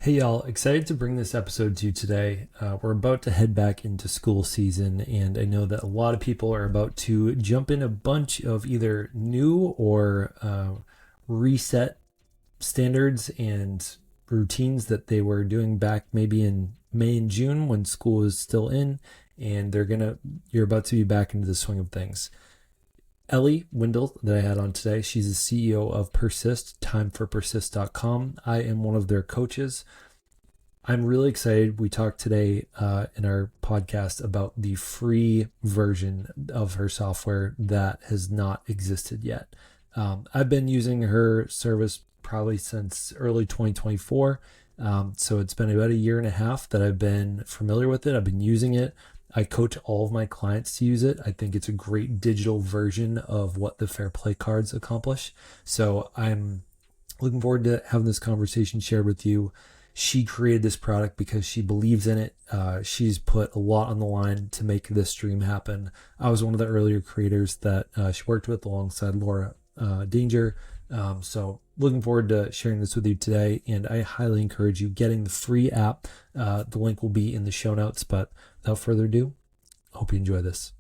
Hey y'all, excited to bring this episode to you today. We're about to head back into school season, and I know that a lot of people are about to jump in a bunch of either new or reset standards and routines that they were doing back maybe in May and June when school was still in, and you're about to be back into the swing of things. Ellie Windle that I had on today, she's the CEO of Persist, timeforpersist.com. I am one of their coaches. I'm really excited. We talked today in our podcast about the free version of her software that has not existed yet. I've been using her service probably since early 2024. So it's been about a year and a half that I've been familiar with it. I've been using it. I coach all of my clients to use it. I think it's a great digital version of what the Fair Play cards accomplish. So I'm looking forward to having this conversation shared with you. She created this product because she believes in it. She's put a lot on the line to make this dream happen. I was one of the earlier creators that she worked with alongside Laura Danger. So looking forward to sharing this with you today, and I highly encourage you getting the free app. The link will be in the show notes, but without further ado, I hope you enjoy this.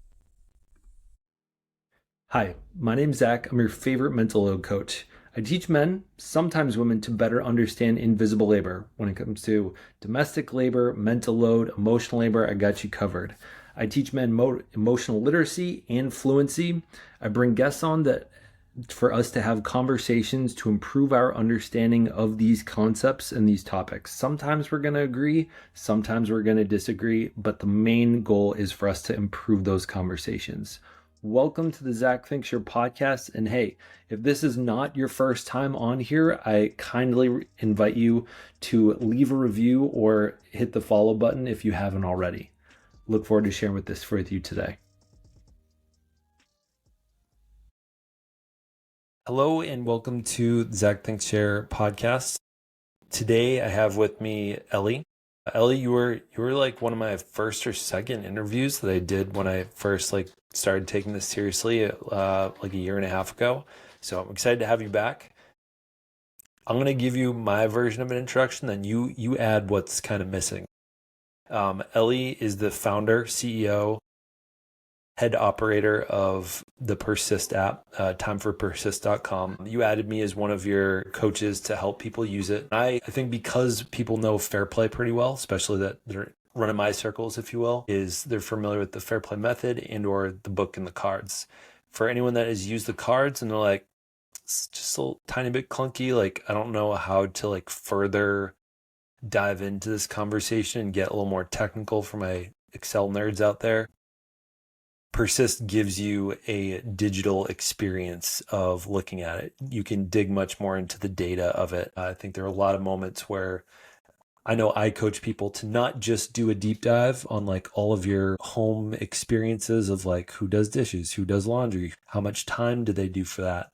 Hi, my name's Zach. I'm your favorite mental load coach. I teach men, sometimes women, to better understand invisible labor. When it comes to domestic labor, mental load, emotional labor, I got you covered. I teach men emotional literacy and fluency. I bring guests on that for us to have conversations to improve our understanding of these concepts and these topics. Sometimes we're going to agree, sometimes we're going to disagree, but the main goal is for us to improve those conversations. Welcome to the Zach Thinks Your podcast. And hey, if this is not your first time on here, I kindly invite you to leave a review or hit the follow button if you haven't already. Look forward to sharing this with you today. Hello and welcome to the Zach Thinks Share podcast. Today I have with me Ellie. Ellie, you were like one of my first or second interviews that I did when I first started taking this seriously like a year and a half ago. So I'm excited to have you back. I'm gonna give you my version of an introduction, then you add what's kind of missing. Ellie is the founder, CEO, head operator of the Persist app, timeforpersist.com. You added me as one of your coaches to help people use it. I think because people know Fair Play pretty well, especially that they're running my circles, if you will, is they're familiar with the Fair Play method and or the book and the cards. For anyone that has used the cards and they're like, it's just a tiny bit clunky, like I don't know how to further dive into this conversation and get a little more technical for my Excel nerds out there. Persist gives you a digital experience of looking at it. You can dig much more into the data of it. I think there are a lot of moments where I know I coach people to not just do a deep dive on all of your home experiences of who does dishes, who does laundry, how much time do they do for that.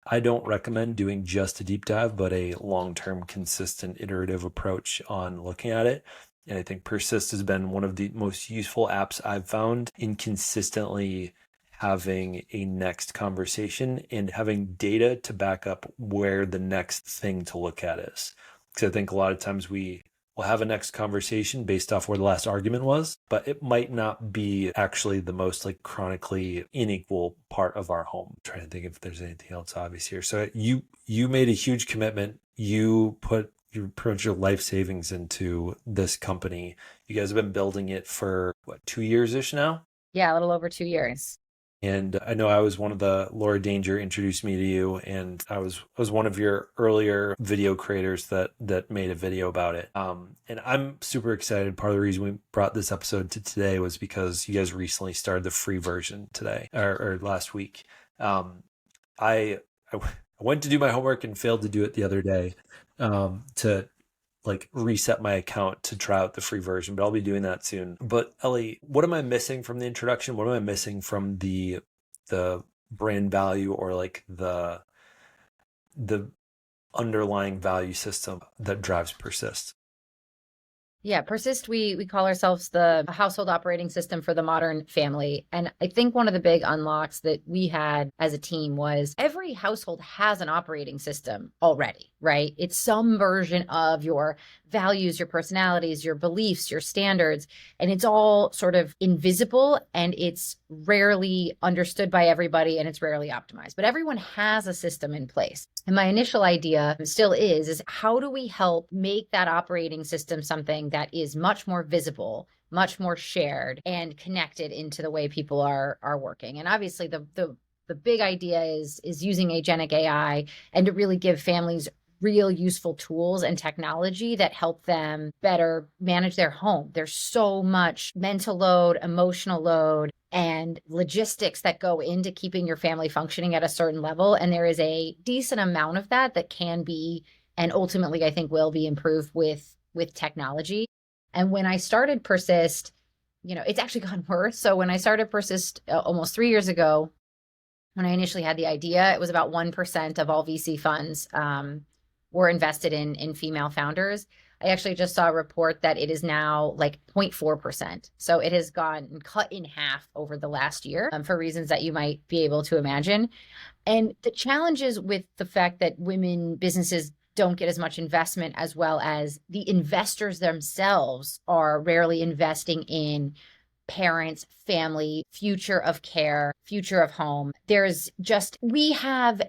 I don't recommend doing just a deep dive, but a long-term, consistent, iterative approach on looking at it. And I think Persist has been one of the most useful apps I've found in consistently having a next conversation and having data to back up where the next thing to look at is. Because I think a lot of times we will have a next conversation based off where the last argument was, but it might not be actually the most chronically unequal part of our home. I'm trying to think if there's anything else obvious here. So you made a huge commitment. You put pretty much your life savings into this company. You guys have been building it for 2 years-ish now? Yeah, a little over 2 years. And I know I was one of Laura Danger introduced me to you, and I was one of your earlier video creators that made a video about it. And I'm super excited. Part of the reason we brought this episode to today was because you guys recently started the free version today or last week. I went to do my homework and failed to do it the other day to reset my account to try out the free version, but I'll be doing that soon. But Ellie, what am I missing from the introduction? What am I missing from the brand value or the underlying value system that drives Persist? Yeah, Persist, we call ourselves the household operating system for the modern family. And I think one of the big unlocks that we had as a team was every household has an operating system already, right? It's some version of your values, your personalities, your beliefs, your standards, and it's all sort of invisible and it's rarely understood by everybody and it's rarely optimized. But everyone has a system in place. And my initial idea still is how do we help make that operating system something that is much more visible, much more shared and connected into the way people are working. And obviously the big idea is using agentic AI and to really give families real useful tools and technology that help them better manage their home. There's so much mental load, emotional load, and logistics that go into keeping your family functioning at a certain level. And there is a decent amount of that that can be, and ultimately I think will be improved with technology. And when I started Persist, it's actually gotten worse. So when I started Persist almost 3 years ago, when I initially had the idea, it was about 1% of all VC funds were invested in female founders. I actually just saw a report that it is now like 0.4%. So it has gone cut in half over the last year for reasons that you might be able to imagine. And the challenges with the fact that women businesses don't get as much investment, as well as the investors themselves are rarely investing in parents, family, future of care, future of home. We have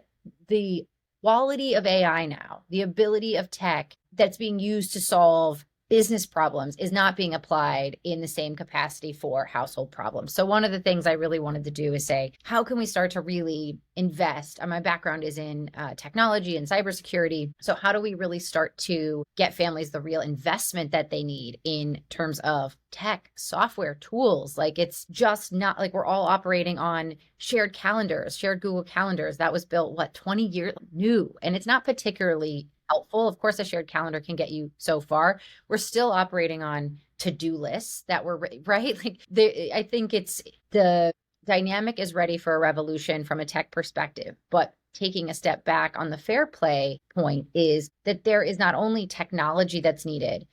the quality of AI now, the ability of tech that's being used to solve business problems is not being applied in the same capacity for household problems. So one of the things I really wanted to do is say, how can we start to really invest? My background is in technology and cybersecurity. So how do we really start to get families the real investment that they need in terms of tech, software, tools? Like it's just not like we're all operating on shared calendars, shared Google calendars. That was built, 20 years new, and it's not particularly helpful. Of course, a shared calendar can get you so far. We're still operating on to-do lists that were right. I think it's the dynamic is ready for a revolution from a tech perspective, but taking a step back on the fair play point is that there is not only technology that's needed,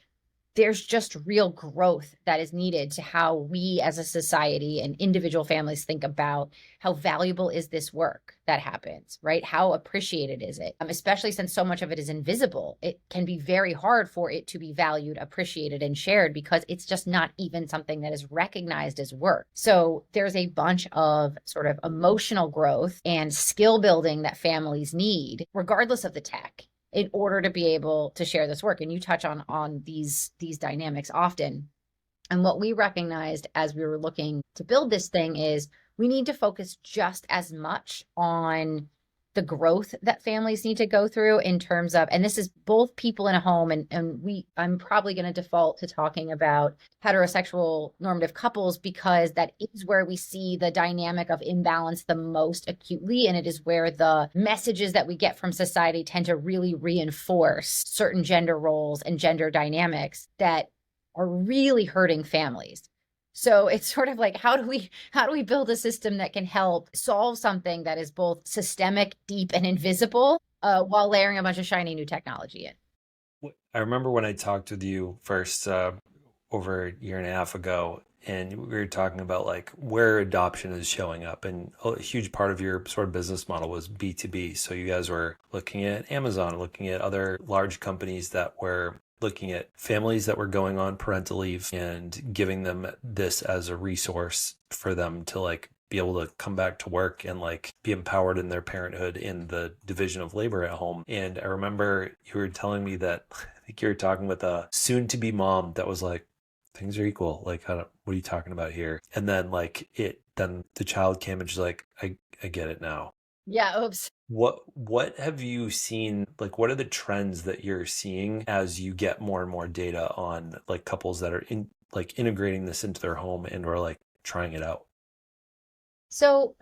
there's just real growth that is needed to how we as a society and individual families think about how valuable is this work that happens, right? How appreciated is it? Especially since so much of it is invisible, it can be very hard for it to be valued, appreciated, and shared because it's just not even something that is recognized as work. So there's a bunch of sort of emotional growth and skill building that families need, regardless of the tech, in order to be able to share this work. And you touch on these dynamics often. And what we recognized as we were looking to build this thing is we need to focus just as much on the growth that families need to go through in terms of, and this is both people in a home, I'm probably going to default to talking about heterosexual normative couples because that is where we see the dynamic of imbalance the most acutely. And it is where the messages that we get from society tend to really reinforce certain gender roles and gender dynamics that are really hurting families. So it's sort of like, how do we build a system that can help solve something that is both systemic, deep, and invisible, while layering a bunch of shiny new technology in? I remember when I talked with you first over a year and a half ago, and we were talking about like where adoption is showing up, and a huge part of your sort of business model was B2B. So you guys were looking at Amazon, looking at other large companies that were looking at families that were going on parental leave and giving them this as a resource for them to like be able to come back to work and like be empowered in their parenthood in the division of labor at home. And I remember you were telling me that I think you were talking with a soon to be mom that was like, things are equal. Like, what are you talking about here? And then then the child came and she's like, I get it now. Yeah, oops. What have you seen, like what are the trends that you're seeing as you get more and more data on like couples that are integrating this into their home and or like trying it out? So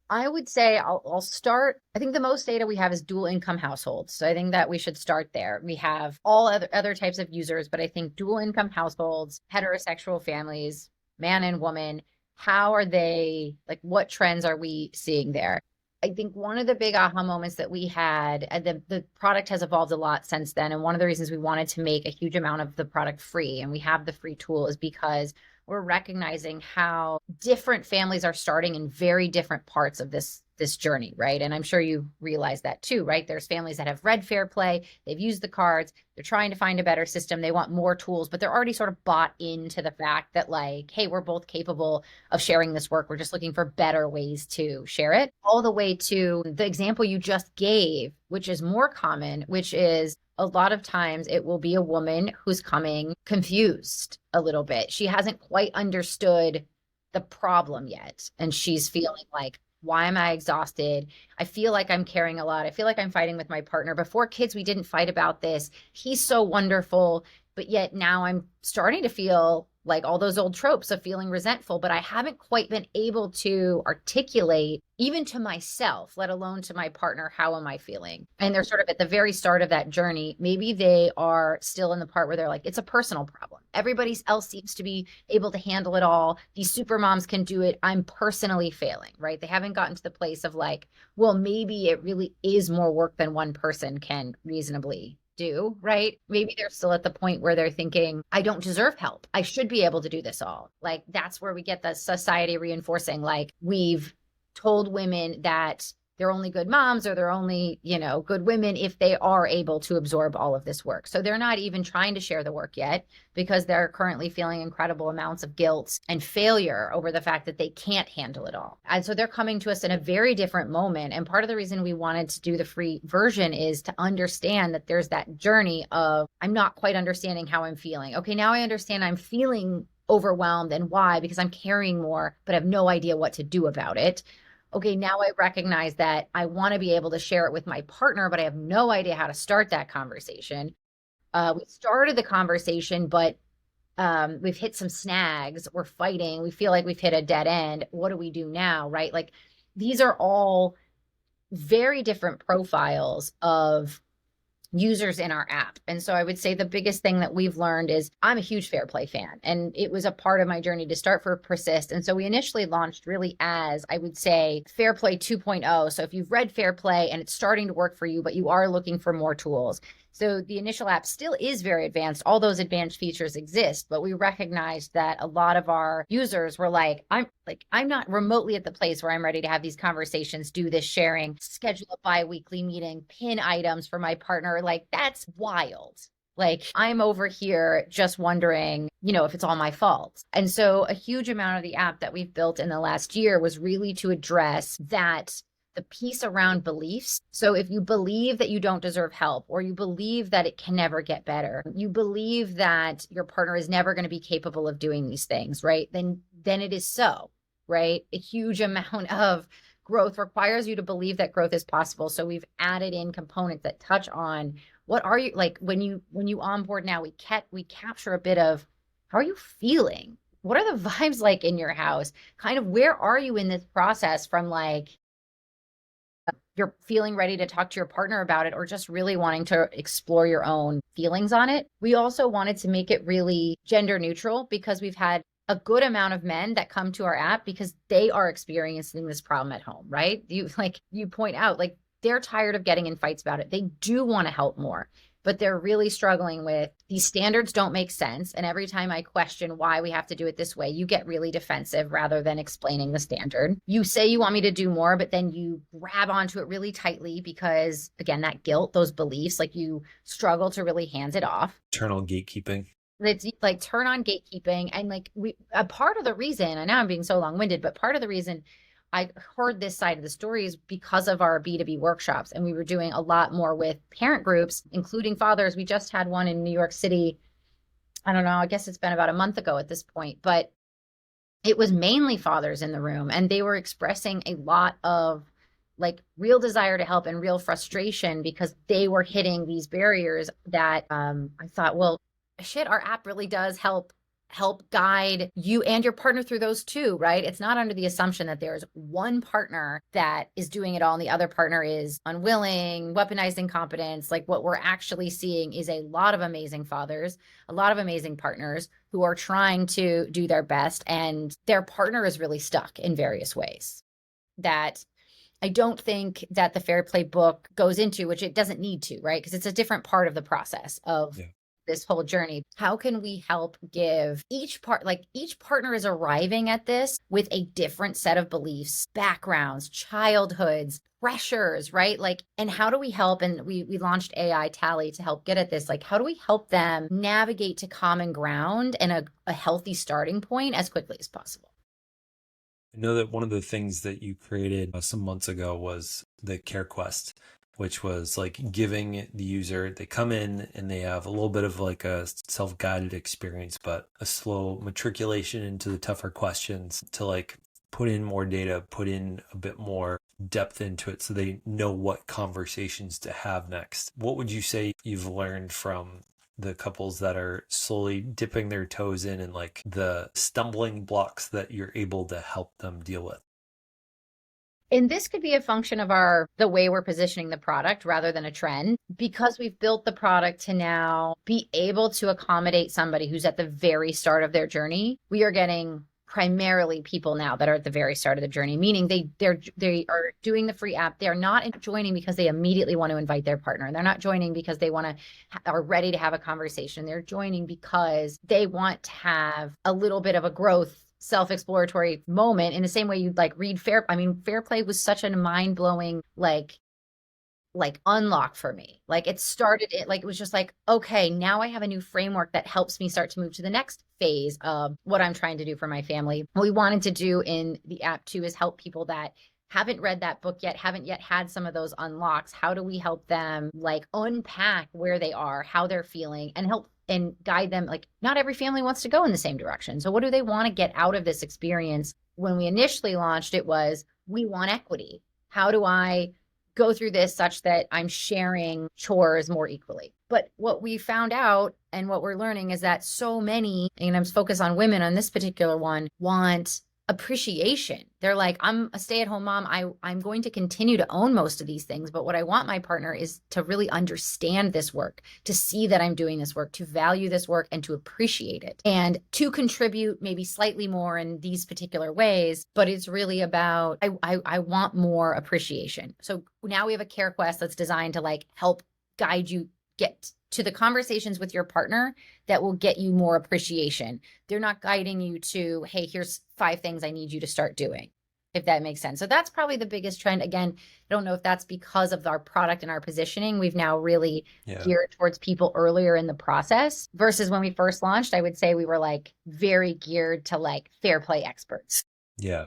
I would say I'll start. I think the most data we have is dual income households. So I think that we should start there. We have all other types of users, but I think dual income households, heterosexual families, man and woman, how are they, like what trends are we seeing there? I think one of the big aha moments that we had, and the product has evolved a lot since then. And one of the reasons we wanted to make a huge amount of the product free, and we have the free tool, is because we're recognizing how different families are starting in very different parts of this journey, right? And I'm sure you realize that too, right? There's families that have read Fair Play, they've used the cards, they're trying to find a better system, they want more tools, but they're already sort of bought into the fact that, like, hey, we're both capable of sharing this work. We're just looking for better ways to share it. All the way to the example you just gave, which is more common, which is a lot of times it will be a woman who's coming confused a little bit. She hasn't quite understood the problem yet. And she's feeling like, why am I exhausted? I feel like I'm carrying a lot. I feel like I'm fighting with my partner. Before kids, we didn't fight about this. He's so wonderful. But yet now I'm starting to feel like all those old tropes of feeling resentful, but I haven't quite been able to articulate even to myself, let alone to my partner, how am I feeling? And they're sort of at the very start of that journey. Maybe they are still in the part where they're like, it's a personal problem. Everybody else seems to be able to handle it all. These super moms can do it. I'm personally failing, right? They haven't gotten to the place of like, well, maybe it really is more work than one person can reasonably do, right? Maybe they're still at the point where they're thinking, I don't deserve help. I should be able to do this all. Like, that's where we get the society reinforcing, like, we've told women that they're only good moms or they're only, good women if they are able to absorb all of this work. So they're not even trying to share the work yet because they're currently feeling incredible amounts of guilt and failure over the fact that they can't handle it all. And so they're coming to us in a very different moment. And part of the reason we wanted to do the free version is to understand that there's that journey of, I'm not quite understanding how I'm feeling. Okay, now I understand I'm feeling overwhelmed and why, because I'm carrying more, but I have no idea what to do about it. Okay, now I recognize that I want to be able to share it with my partner, but I have no idea how to start that conversation. We started the conversation, but we've hit some snags. We're fighting. We feel like we've hit a dead end. What do we do now, right? Like, these are all very different profiles of users in our app. And so I would say the biggest thing that we've learned is, I'm a huge Fair Play fan, and it was a part of my journey to start for Persist. And so we initially launched really as, I would say, Fair Play 2.0. So if you've read Fair Play and it's starting to work for you, but you are looking for more tools. So the initial app still is very advanced. All those advanced features exist, but we recognized that a lot of our users were like, I'm not remotely at the place where I'm ready to have these conversations, do this sharing, schedule a bi-weekly meeting, pin items for my partner. Like, that's wild. Like, I'm over here just wondering, if it's all my fault. And so a huge amount of the app that we've built in the last year was really to address that, the piece around beliefs. So if you believe that you don't deserve help, or you believe that it can never get better, you believe that your partner is never going to be capable of doing these things, right? Then it is so, right? A huge amount of growth requires you to believe that growth is possible. So we've added in components that touch on, what are you like when you onboard now, we capture a bit of, how are you feeling? What are the vibes like in your house? Kind of, where are you in this process, from like, you're feeling ready to talk to your partner about it, or just really wanting to explore your own feelings on it. We also wanted to make it really gender neutral, because we've had a good amount of men that come to our app because they are experiencing this problem at home, right? You point out, like, they're tired of getting in fights about it. They do want to help more, but they're really struggling with, these standards don't make sense. And every time I question why we have to do it this way, you get really defensive rather than explaining the standard. You say you want me to do more, but then you grab onto it really tightly because, again, that guilt, those beliefs, like, you struggle to really hand it off. Internal gatekeeping. It's like turn on gatekeeping. And like, a part of the reason, and now I'm being so long-winded, but part of the reason I heard this side of the story is because of our B2B workshops. And we were doing a lot more with parent groups, including fathers. We just had one in New York City. I don't know, I guess it's been about a month ago at this point, but it was mainly fathers in the room. And they were expressing a lot of, like, real desire to help and real frustration because they were hitting these barriers that I thought, well, shit, our app really does help guide you and your partner through those too, right? It's not under the assumption that there's one partner that is doing it all and the other partner is unwilling, weaponized incompetence. Like, what we're actually seeing is a lot of amazing fathers, a lot of amazing partners who are trying to do their best, and their partner is really stuck in various ways. I don't think that the Fair Play book goes into, which it doesn't need to, right? Because it's a different part of the process of Yeah. this whole journey. How can we help give each part, like each partner is arriving at this with a different set of beliefs, backgrounds, childhoods, pressures, right? Like, and how do we help? And we launched AI Tally to help get at this. Like, how do we help them navigate to common ground and a healthy starting point as quickly as possible? I know that one of the things that you created some months ago was the Care Quest, which was like giving the user, they come in and they have a little bit of like a self-guided experience, but a slow matriculation into the tougher questions to like put in more data, put in a bit more depth into it so they know what conversations to have next. What would you say you've learned from the couples that are slowly dipping their toes in and like the stumbling blocks that you're able to help them deal with? And this could be a function of the way we're positioning the product rather than a trend, because we've built the product to now be able to accommodate somebody who's at the very start of their journey. We are getting primarily people now that are at the very start of the journey, meaning they are doing the free app. They're not joining because they immediately want to invite their partner. They're not joining because they want to are ready to have a conversation. They're joining because they want to have a little bit of a growth self-exploratory moment, in the same way you'd like read Fair Play was such a mind-blowing like unlock for me. Like it was just like, okay, now I have a new framework that helps me start to move to the next phase of what I'm trying to do for my family. What we wanted to do in the app too is help people that haven't read that book yet, haven't yet had some of those unlocks. How do we help them like unpack where they are, how they're feeling, and help and guide them? Like, not every family wants to go in the same direction. So what do they want to get out of this experience? When we initially launched, it was, we want equity. How do I go through this such that I'm sharing chores more equally? But what we found out and what we're learning is that so many, and I'm focused on women on this particular one, want appreciation. They're like, I'm a stay-at-home mom. I'm going to continue to own most of these things, but what I want my partner is to really understand this work, to see that I'm doing this work, to value this work, and to appreciate it, and to contribute maybe slightly more in these particular ways. But it's really about, I want more appreciation. So now we have a Care Quest that's designed to like help guide you get to the conversations with your partner that will get you more appreciation. They're not guiding you to, hey, here's 5 things I need you to start doing, if that makes sense. So that's probably the biggest trend. Again, I don't know if that's because of our product and our positioning. We've now really geared towards people earlier in the process versus when we first launched. I would say we were like very geared to like Fair Play experts. Yeah.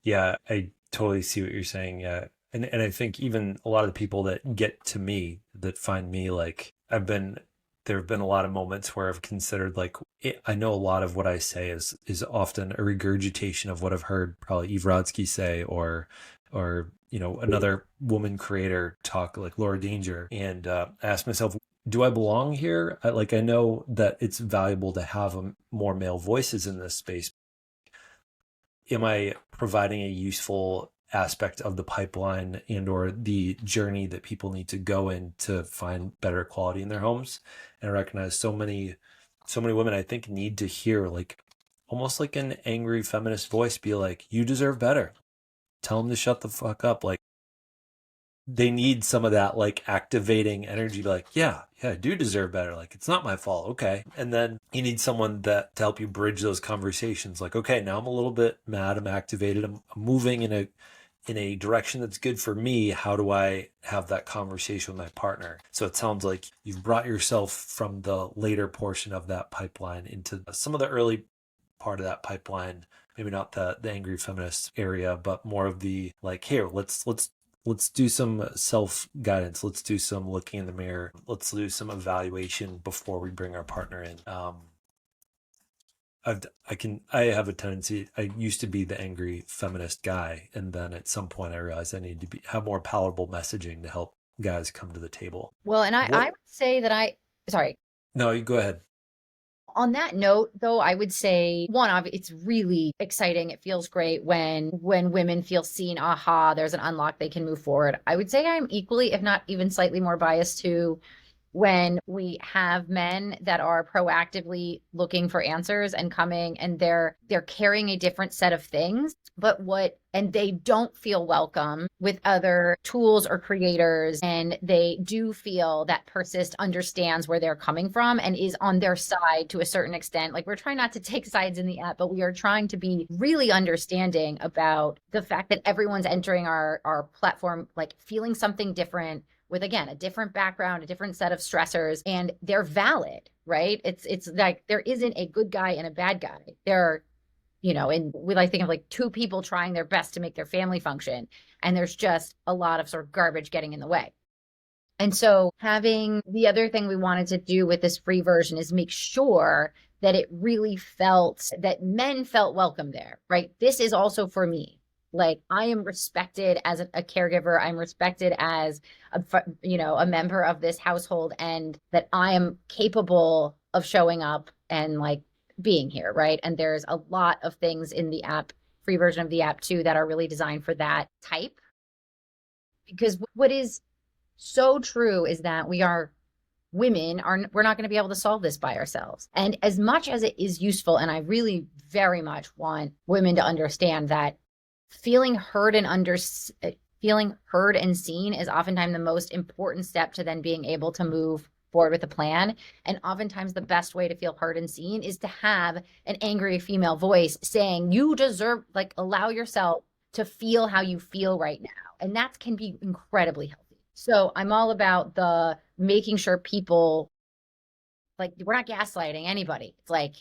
Yeah, I totally see what you're saying. Yeah. And I think even a lot of the people that get to me, that find me, like there have been a lot of moments where I've considered like, I know a lot of what I say is often a regurgitation of what I've heard probably Eve Rodsky say, or another woman creator talk, like Laura Danger. And I ask myself, do I belong here? I know that it's valuable to have more male voices in this space. Am I providing a useful aspect of the pipeline and or the journey that people need to go in to find better quality in their homes? And I recognize so many women, I think, need to hear like almost like an angry feminist voice be like, you deserve better. Tell them to shut the fuck up. Like, they need some of that like activating energy, like, yeah, I do deserve better. Like, it's not my fault. Okay. And then you need someone to help you bridge those conversations. Like, okay, now I'm a little bit mad. I'm activated. I'm moving in a direction that's good for me. How do I have that conversation with my partner? So it sounds like you've brought yourself from the later portion of that pipeline into some of the early part of that pipeline. Maybe not the angry feminist area, but more of the like, here, let's do some self-guidance. Let's do some looking in the mirror. Let's do some evaluation before we bring our partner in. I have a tendency, I used to be the angry feminist guy. And then at some point I realized I need to have more palatable messaging to help guys come to the table. Well, and I would say that sorry. No, you go ahead. On that note, though, I would say it's really exciting. It feels great when women feel seen. Aha, there's an unlock, they can move forward. I would say I'm equally, if not even slightly more biased to when we have men that are proactively looking for answers and coming, and they're carrying a different set of things, and they don't feel welcome with other tools or creators, and they do feel that Persist understands where they're coming from and is on their side to a certain extent. Like, we're trying not to take sides in the app, but we are trying to be really understanding about the fact that everyone's entering our platform like feeling something different, with, again, a different background, a different set of stressors, and they're valid, right? It's like there isn't a good guy and a bad guy. There are, and we like think of like two people trying their best to make their family function, and there's just a lot of sort of garbage getting in the way. And so having the other thing we wanted to do with this free version is make sure that it really felt that men felt welcome there, right? This is also for me. Like, I am respected as a caregiver. I'm respected as a member of this household, and that I am capable of showing up and like being here, right? And there's a lot of things in the app, free version of the app too, that are really designed for that type. Because what is so true is that we're not going to be able to solve this by ourselves. And as much as it is useful, and I really very much want women to understand that feeling heard and seen is oftentimes the most important step to then being able to move forward with a plan. And oftentimes the best way to feel heard and seen is to have an angry female voice saying, you deserve, like, allow yourself to feel how you feel right now. And that can be incredibly healthy. So I'm all about the making sure people, like, we're not gaslighting anybody. It's like,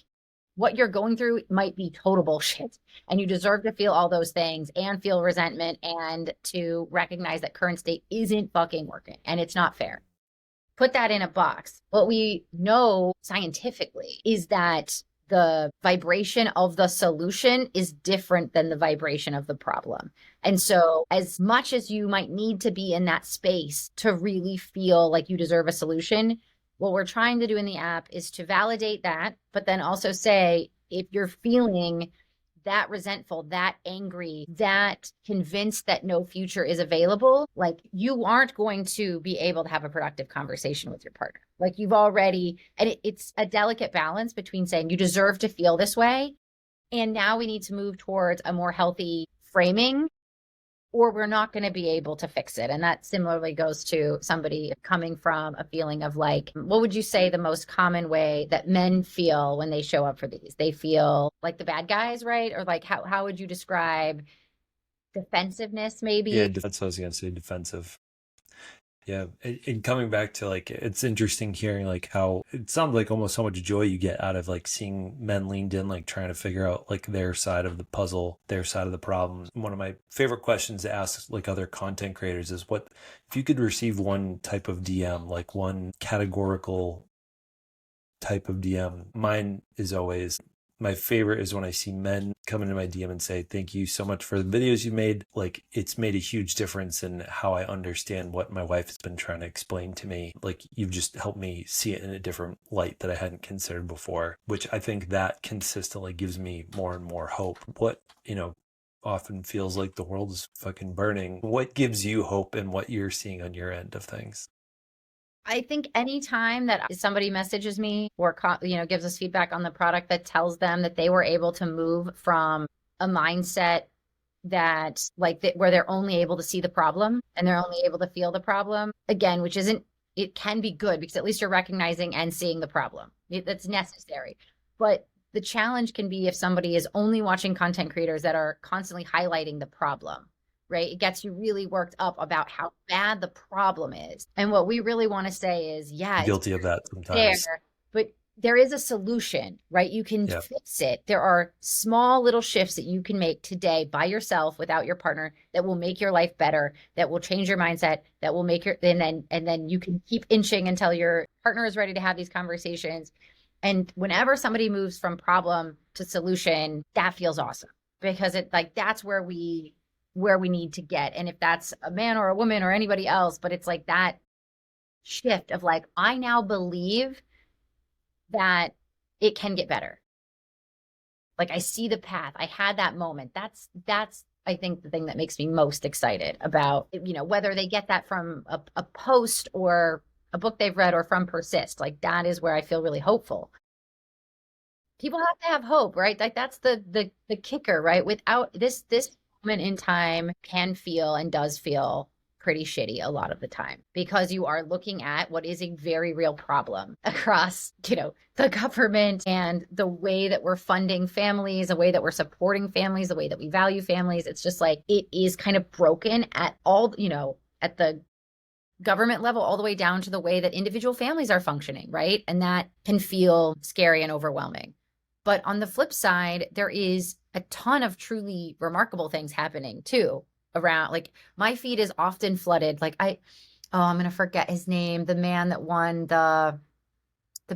what you're going through might be total bullshit, and you deserve to feel all those things and feel resentment, and to recognize that current state isn't fucking working and it's not fair. Put that in a box. What we know scientifically is that the vibration of the solution is different than the vibration of the problem. And so as much as you might need to be in that space to really feel like you deserve a solution, what we're trying to do in the app is to validate that, but then also say, if you're feeling that resentful, that angry, that convinced that no future is available, like, you aren't going to be able to have a productive conversation with your partner. Like, you've already, and it's a delicate balance between saying you deserve to feel this way, and now we need to move towards a more healthy framing, or we're not going to be able to fix it. And that similarly goes to somebody coming from a feeling of like, what would you say the most common way that men feel when they show up for these? They feel like the bad guys, right? Or like, how would you describe defensiveness, maybe? Yeah, that's what I was going to say, defensive. Yeah, and coming back to, like, it's interesting hearing like how it sounds like almost how much joy you get out of like seeing men leaned in, like trying to figure out like their side of the puzzle, their side of the problem. One of my favorite questions to ask like other content creators is, what if you could receive one type of DM, like one categorical type of DM? Mine is always, my favorite is when I see men come into my DM and say, thank you so much for the videos you made. Like, it's made a huge difference in how I understand what my wife has been trying to explain to me. Like, you've just helped me see it in a different light that I hadn't considered before, which I think that consistently gives me more and more hope. What, often feels like the world is fucking burning. What gives you hope in what you're seeing on your end of things? I think anytime that somebody messages me or, gives us feedback on the product that tells them that they were able to move from a mindset that where they're only able to see the problem and they're only able to feel the problem, again, which isn't, it can be good because at least you're recognizing and seeing the problem. That's necessary. But the challenge can be if somebody is only watching content creators that are constantly highlighting the problem. Right? It gets you really worked up about how bad the problem is. And what we really want to say is, yeah, I'm guilty of that sometimes. But there is a solution, right? You can fix it. There are small little shifts that you can make today by yourself without your partner that will make your life better, that will change your mindset, that will make and then you can keep inching until your partner is ready to have these conversations. And whenever somebody moves from problem to solution, that feels awesome, because that's where we need to get. And if that's a man or a woman or anybody else, but it's like that shift of like, I now believe that it can get better. Like, I see the path. I had that moment. That's I think the thing that makes me most excited about, whether they get that from a post or a book they've read or from Persist. Like that is where I feel really hopeful. People have to have hope, right? Like that's the kicker, right? Without this moment in time can feel and does feel pretty shitty a lot of the time because you are looking at what is a very real problem across, the government and the way that we're funding families, the way that we're supporting families, the way that we value families. It's just like it is kind of broken at all, at the government level all the way down to the way that individual families are functioning, right? And that can feel scary and overwhelming. But on the flip side, there is a ton of truly remarkable things happening too around. Like my feed is often flooded. I'm going to forget his name, the man that won the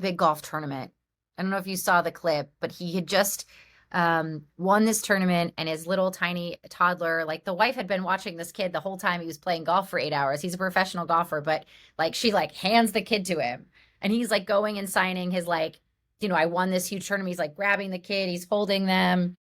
big golf tournament. I don't know if you saw the clip, but he had just won this tournament and his little tiny toddler, like the wife had been watching this kid the whole time he was playing golf for 8 hours. He's a professional golfer, but like she like hands the kid to him and he's like going and signing his like, I won this huge tournament. He's like grabbing the kid, he's holding them.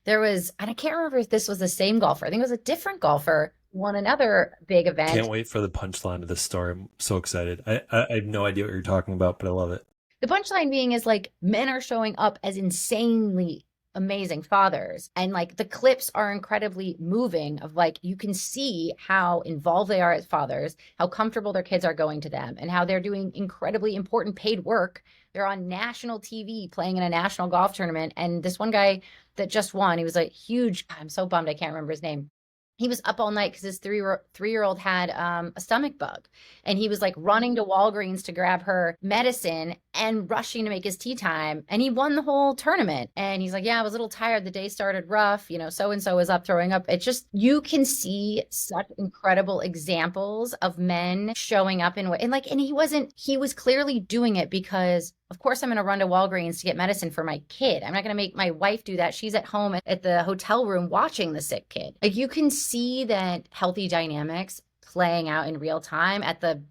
And I can't remember if this was the same golfer. I think it was a different golfer won another big event. Can't wait for the punchline of this story. I'm so excited. I have no idea what you're talking about, but I love it. The punchline being is like men are showing up as insanely amazing fathers. And like the clips are incredibly moving of like, you can see how involved they are as fathers, how comfortable their kids are going to them, and how they're doing incredibly important paid work. They're on national TV playing in a national golf tournament. And this one guy that just won, he was a huge, I'm so bummed I can't remember his name. He was up all night because his three-year-old had a stomach bug. And he was like running to Walgreens to grab her medicine and rushing to make his tea time. And he won the whole tournament. And he's like, yeah, I was a little tired. The day started rough. So-and-so is up throwing up. It's just, you can see such incredible examples of men showing up and he was clearly doing it because of course I'm going to run to Walgreens to get medicine for my kid. I'm not going to make my wife do that. She's at home at the hotel room watching the sick kid. Like you can see that healthy dynamics playing out in real time at the,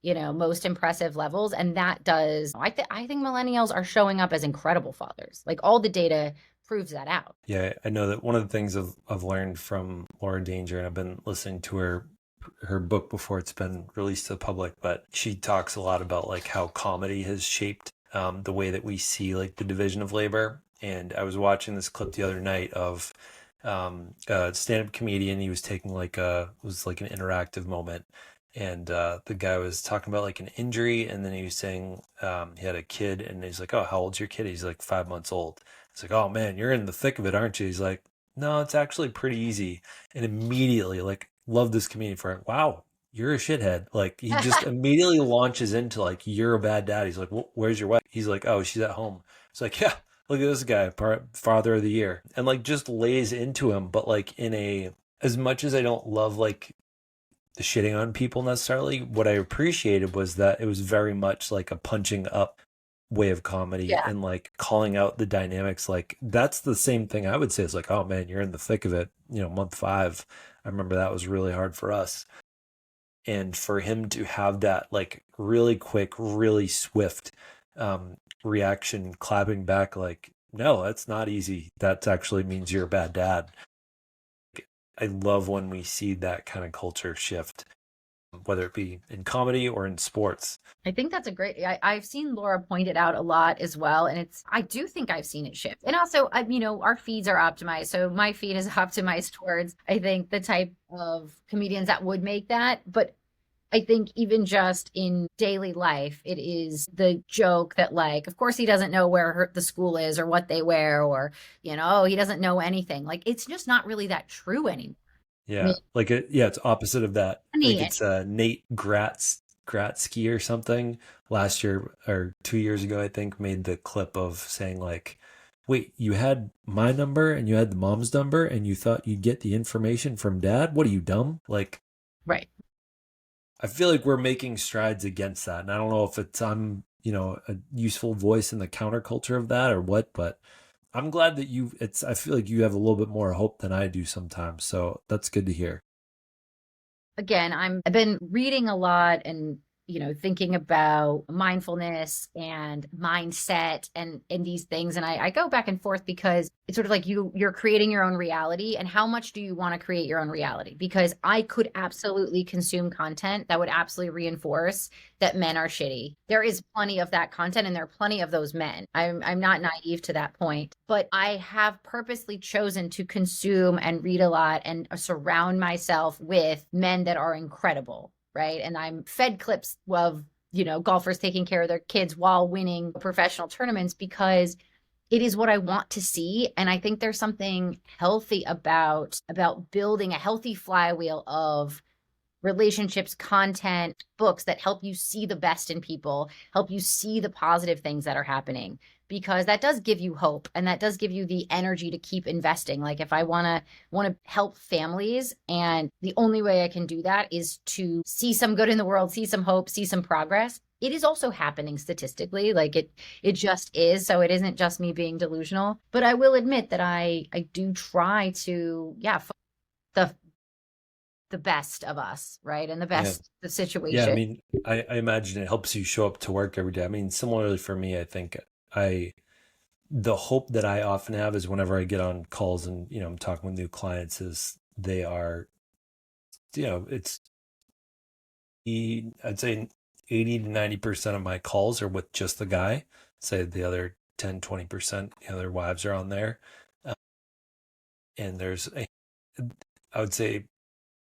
most impressive levels. And that does, I think millennials are showing up as incredible fathers. Like all the data proves that out. Yeah, I know that one of the things I've learned from Laura Danger, and I've been listening to her book before it's been released to the public, but she talks a lot about like how comedy has shaped the way that we see like the division of labor. And I was watching this clip the other night of a stand-up comedian. He was taking an interactive moment. And the guy was talking about like an injury. And then he was saying he had a kid and he's like, oh, how old's your kid? He's like 5 months old. It's like, oh man, you're in the thick of it, aren't you? He's like, no, it's actually pretty easy. And immediately like, love this comedian for it. Wow, you're a shithead. Like he just immediately launches into like, you're a bad dad. He's like, where's your wife? He's like, oh, she's at home. It's like, yeah, look at this guy, father of the year. And like just lays into him. But like as much as I don't love like the shitting on people necessarily, what I appreciated was that it was very much like a punching up way of comedy and like calling out the dynamics. Like that's the same thing I would say. It's like, oh man, you're in the thick of it, month 5. I remember that was really hard for us. And for him to have that like really quick, really swift reaction, clapping back like, no, that's not easy. That actually means you're a bad dad. I love when we see that kind of culture shift, whether it be in comedy or in sports. I think that's I've seen Laura point it out a lot as well. And I do think I've seen it shift. And also, our feeds are optimized. So my feed is optimized towards, I think, the type of comedians that would make that. But I think even just in daily life, it is the joke that like, of course he doesn't know where the school is or what they wear or, he doesn't know anything. Like, it's just not really that true anymore. Yeah. It's opposite of that. I think it's Nate Gratzky or something last year or 2 years ago, I think, made the clip of saying like, wait, you had my number and you had the mom's number and you thought you'd get the information from dad? What are you, dumb? Like, right. I feel like we're making strides against that. And I don't know if I'm, a useful voice in the counterculture of that or what, but I'm glad that I feel like you have a little bit more hope than I do sometimes. So that's good to hear. Again, I've been reading a lot and thinking about mindfulness and mindset and these things. And I go back and forth because it's sort of like you're creating your own reality. And how much do you want to create your own reality? Because I could absolutely consume content that would absolutely reinforce that men are shitty. There is plenty of that content and there are plenty of those men. I'm not naive to that point, but I have purposely chosen to consume and read a lot and surround myself with men that are incredible, right? And I'm fed clips of, golfers taking care of their kids while winning professional tournaments because it is what I want to see. And I think there's something healthy about building a healthy flywheel of relationships, content, books that help you see the best in people, help you see the positive things that are happening, because that does give you hope and that does give you the energy to keep investing. Like if I want to help families, and the only way I can do that is to see some good in the world, see some hope, see some progress. It is also happening statistically, like it just is. So it isn't just me being delusional, but I will admit that I do try to, yeah, the best of us, right? And the Yeah. best the Yeah. I situation. mean, I imagine it helps you show up to work every day. I mean, similarly for me, I think the hope that I often have is whenever I get on calls and, I'm talking with new clients is they are, it's, I'd say 80 to 90% of my calls are with just the guy. Say the other 10, 20%, their wives are on there. Uh, and I would say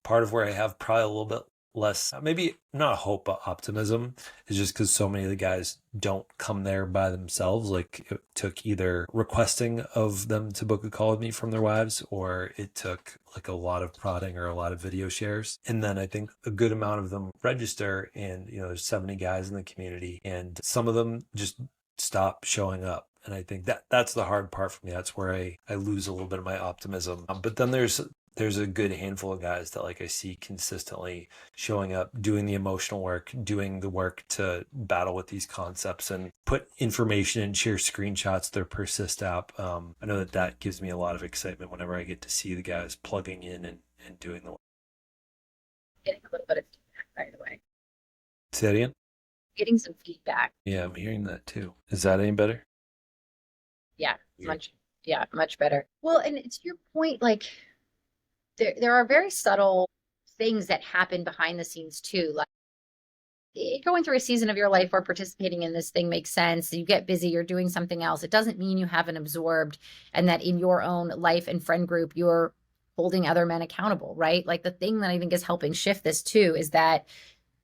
part of where I have probably a little bit less, maybe not hope, but optimism is just because so many of the guys don't come there by themselves. Like it took either requesting of them to book a call with me from their wives, or it took like a lot of prodding or a lot of video shares. And then I think a good amount of them register, and, there's 70 guys in the community, and some of them just stop showing up. And I think that's the hard part for me. That's where I lose a little bit of my optimism. But then there's a good handful of guys that like I see consistently showing up, doing the emotional work, doing the work to battle with these concepts and put information and share screenshots of their Persist app. I know that gives me a lot of excitement whenever I get to see the guys plugging in and doing the work. Getting a little bit of feedback, by the way. Say that again? Getting some feedback. Yeah, I'm hearing that too. Is that any better? Yeah, Weird. much better. Well, and to your point, like there are very subtle things that happen behind the scenes too. Like going through a season of your life where participating in this thing makes sense. You get busy, you're doing something else. It doesn't mean you haven't absorbed and that in your own life and friend group, you're holding other men accountable, right? Like the thing that I think is helping shift this too is that,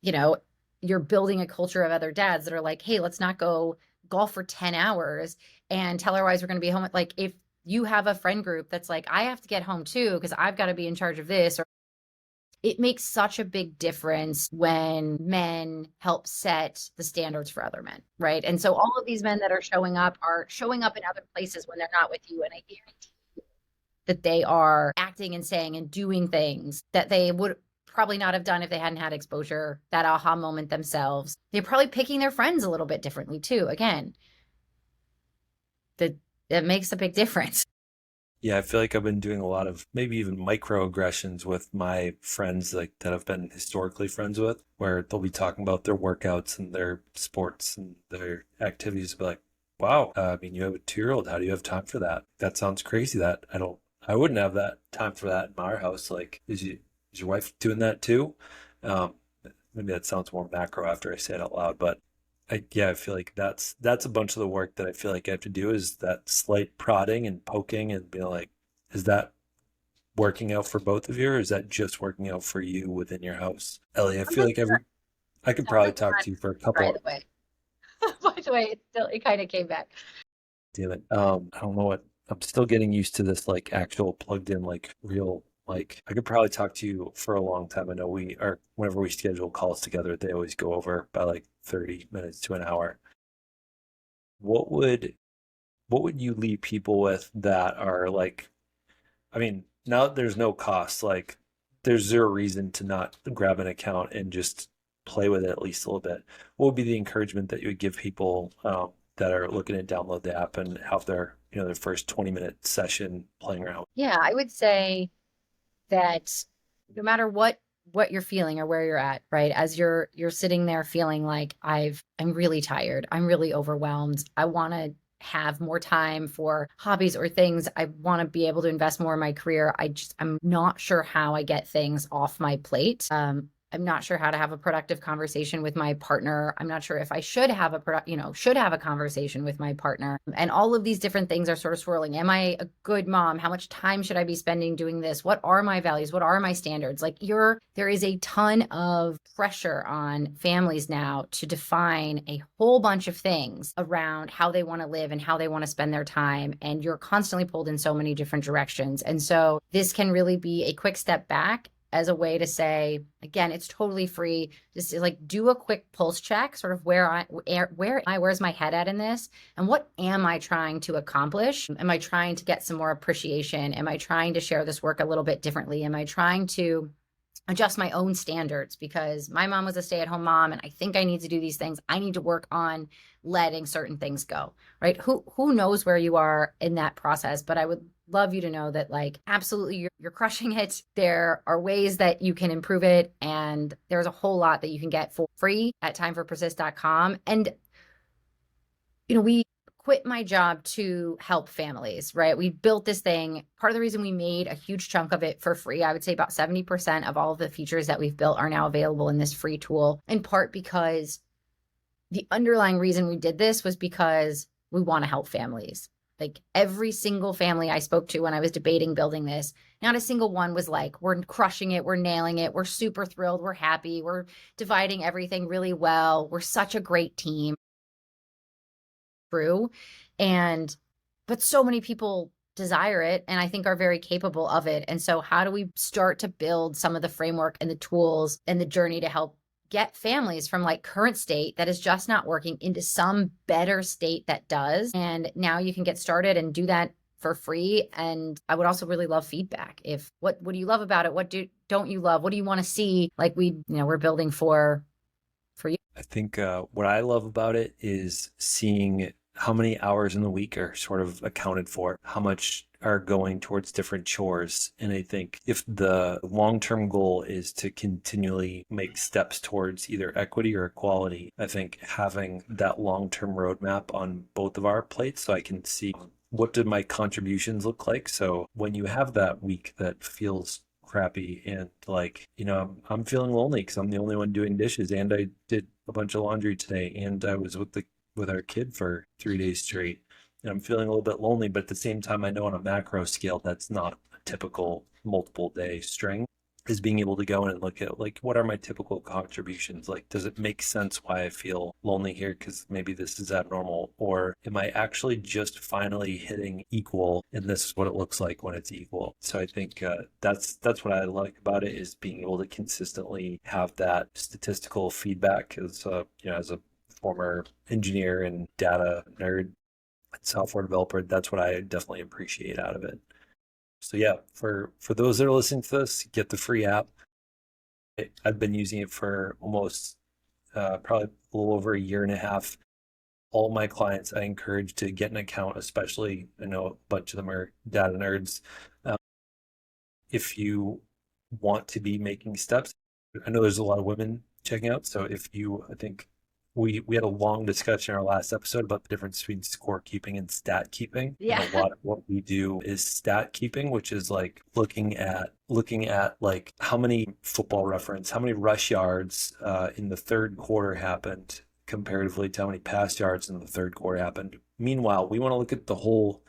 you know, you're building a culture of other dads that are like, hey, let's not go golf for 10 hours and tell our wives we're going to be home. Like if you have a friend group that's like, I have to get home too, because I've got to be in charge of this, or it makes such a big difference when men help set the standards for other men, right? And so all of these men that are showing up in other places when they're not with you. And I guarantee that they are acting and saying and doing things that they would probably not have done if they hadn't had exposure, that aha moment themselves. They're probably picking their friends a little bit differently too. Again, that makes a big difference. Yeah, I feel like I've been doing a lot of maybe even microaggressions with my friends like that I've been historically friends with, where they'll be talking about their workouts and their sports and their activities. Be like, wow, I mean, you have a 2-year-old. How do you have time for that? That sounds crazy. That I wouldn't have that time for that in our house. Like, is your wife doing that too? Um, Maybe that sounds more macro after I say it out loud, but I feel like that's a bunch of the work that I feel like I have to do is that slight prodding and poking and being like, is that working out for both of you, or is that just working out for you within your house? Ellie, I I'm feel not like sure. I could Sounds probably like talk you're on, to you for a by couple. the way. By the way, it kind of came back. Damn it. I don't know what I'm still getting used to this like actual plugged in like real like I could probably talk to you for a long time. I know we are whenever we schedule calls together, they always go over by like 30 minutes to an hour. What would what would you leave people with that are like, I mean, now that there's no cost, like there's zero reason to not grab an account and just play with it at least a little bit. What would be the encouragement that you would give people that are looking to download the app and have their, their first 20-minute session playing around? Yeah, I would say that no matter what what you're feeling or where you're at, right? As you're sitting there feeling like I'm really tired. I'm really overwhelmed. I want to have more time for hobbies or things. I want to be able to invest more in my career. I'm not sure how I get things off my plate. I'm not sure how to have a productive conversation with my partner. I'm not sure if I should have should have a conversation with my partner. And all of these different things are sort of swirling. Am I a good mom? How much time should I be spending doing this? What are my values? What are my standards? Like there is a ton of pressure on families now to define a whole bunch of things around how they want to live and how they want to spend their time. And you're constantly pulled in so many different directions. And so this can really be a quick step back as a way to say, again, it's totally free. Just like do a quick pulse check, sort of where's my head at in this? And what am I trying to accomplish? Am I trying to get some more appreciation? Am I trying to share this work a little bit differently? Am I trying to adjust my own standards because my mom was a stay-at-home mom and I think I need to do these things. I need to work on letting certain things go, right? Who knows where you are in that process, but I would love you to know that like absolutely you're crushing it. There are ways that you can improve it and there's a whole lot that you can get for free at timeforpersist.com. And we quit my job to help families, right? We built this thing. Part of the reason we made a huge chunk of it for free, I would say about 70% of all of the features that we've built are now available in this free tool, in part because the underlying reason we did this was because we want to help families. Like every single family I spoke to when I was debating building this, not a single one was like, we're crushing it, we're nailing it, we're super thrilled, we're happy, we're dividing everything really well, we're such a great team. True. But so many people desire it and I think are very capable of it. And so how do we start to build some of the framework and the tools and the journey to help get families from like current state that is just not working into some better state that does? And now you can get started and do that for free. And I would also really love feedback. If what do you love about it? What don't you love? What do you want to see? Like we're building for you. I think what I love about it is seeing how many hours in the week are sort of accounted for, how much are going towards different chores. And I think if the long-term goal is to continually make steps towards either equity or equality, I think having that long-term roadmap on both of our plates so I can see what did my contributions look like. So when you have that week that feels crappy and like, I'm feeling lonely because I'm the only one doing dishes and I did a bunch of laundry today and I was with our kid for 3 days straight and I'm feeling a little bit lonely, but at the same time I know on a macro scale that's not a typical multiple day string, is being able to go in and look at like what are my typical contributions, like does it make sense why I feel lonely here because maybe this is abnormal, or am I actually just finally hitting equal and this is what it looks like when it's equal. So I think that's what I like about it, is being able to consistently have that statistical feedback as as a former engineer and data nerd and software developer. That's what I definitely appreciate out of it. So yeah, for those that are listening to this, get the free app. I've been using it for almost probably a little over a year and a half. All my clients I encourage to get an account, especially I know a bunch of them are data nerds. If you want to be making steps, I know there's a lot of women checking out. So I think we had a long discussion in our last episode about the difference between scorekeeping and stat keeping. Yeah. And a lot of what we do is stat keeping, which is like looking at like how many Football Reference, how many rush yards in the third quarter happened comparatively to how many pass yards in the third quarter happened. Meanwhile, we want to look at the whole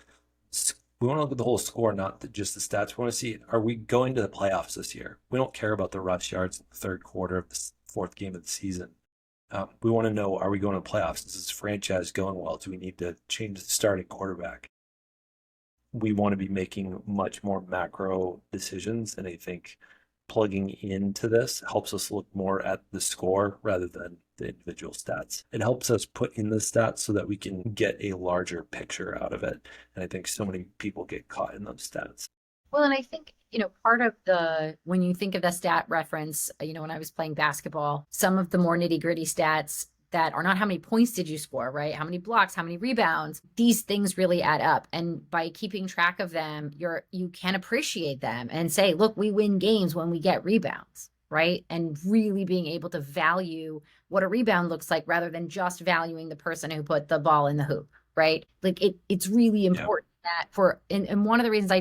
score, not just the stats. We want to see, are we going to the playoffs this year? We don't care about the rush yards in the third quarter of the fourth game of the season. We want to know, are we going to playoffs? Is this franchise going well? Do we need to change the starting quarterback? We want to be making much more macro decisions. And I think plugging into this helps us look more at the score rather than the individual stats. It helps us put in the stats so that we can get a larger picture out of it. And I think so many people get caught in those stats. Well, and I think, part of when you think of the stat reference, when I was playing basketball, some of the more nitty gritty stats that are not how many points did you score, right? How many blocks, how many rebounds, these things really add up. And by keeping track of them, you can appreciate them and say, look, we win games when we get rebounds, right? And really being able to value what a rebound looks like rather than just valuing the person who put the ball in the hoop, right? Like it's really Yeah. important that and one of the reasons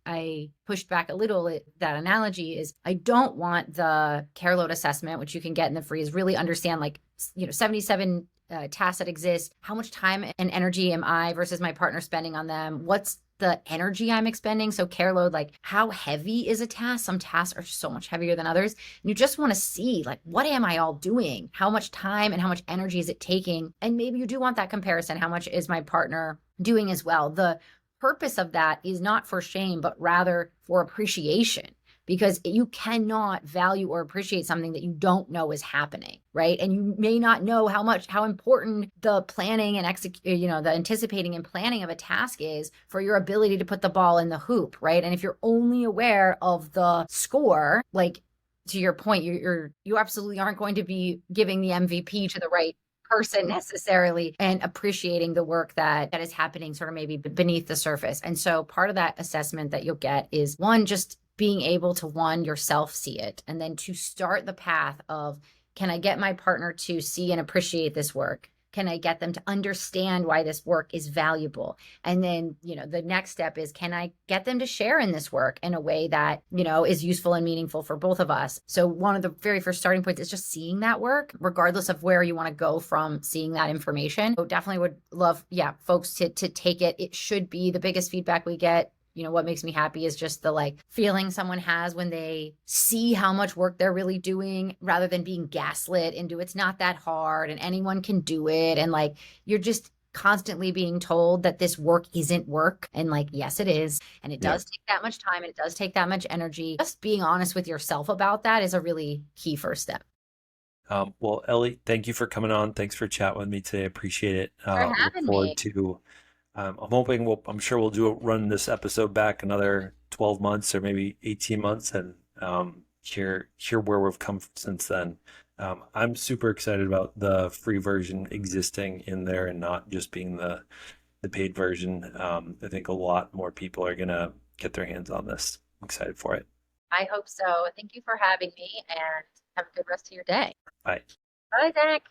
I pushed back a little at that analogy is I don't want the care load assessment, which you can get in the free, is really understand like, 77 tasks that exist. How much time and energy am I versus my partner spending on them? What's the energy I'm expending? So care load, like how heavy is a task? Some tasks are so much heavier than others. And you just want to see like, what am I all doing? How much time and how much energy is it taking? And maybe you do want that comparison. How much is my partner doing as well? The purpose of that is not for shame, but rather for appreciation, because you cannot value or appreciate something that you don't know is happening, right? And you may not know how important the planning and the anticipating and planning of a task is for your ability to put the ball in the hoop, right? And if you're only aware of the score, like to your point, you absolutely aren't going to be giving the MVP to the right person necessarily, and appreciating the work that is happening sort of maybe beneath the surface. And so part of that assessment that you'll get is, one, just being able to, one, yourself see it, and then to start the path of, can I get my partner to see and appreciate this work? Can I get them to understand why this work is valuable? And then, the next step is, can I get them to share in this work in a way that, is useful and meaningful for both of us? So one of the very first starting points is just seeing that work, regardless of where you want to go from seeing that information. So definitely would love, folks to take it. It should be the biggest feedback we get. What makes me happy is just the like feeling someone has when they see how much work they're really doing, rather than being gaslit into, it's not that hard and anyone can do it. And like, you're just constantly being told that this work isn't work. And like, yes, it is. And it does take that much time and it does take that much energy. Just being honest with yourself about that is a really key first step. Well, Ellie, thank you for coming on. Thanks for chatting with me today. I appreciate it. For Look having forward me. to, I'm sure we'll run this episode back another 12 months or maybe 18 months and hear where we've come since then. I'm super excited about the free version existing in there and not just being the paid version. I think a lot more people are going to get their hands on this. I'm excited for it. I hope so. Thank you for having me, and have a good rest of your day. Bye. Bye, Zach.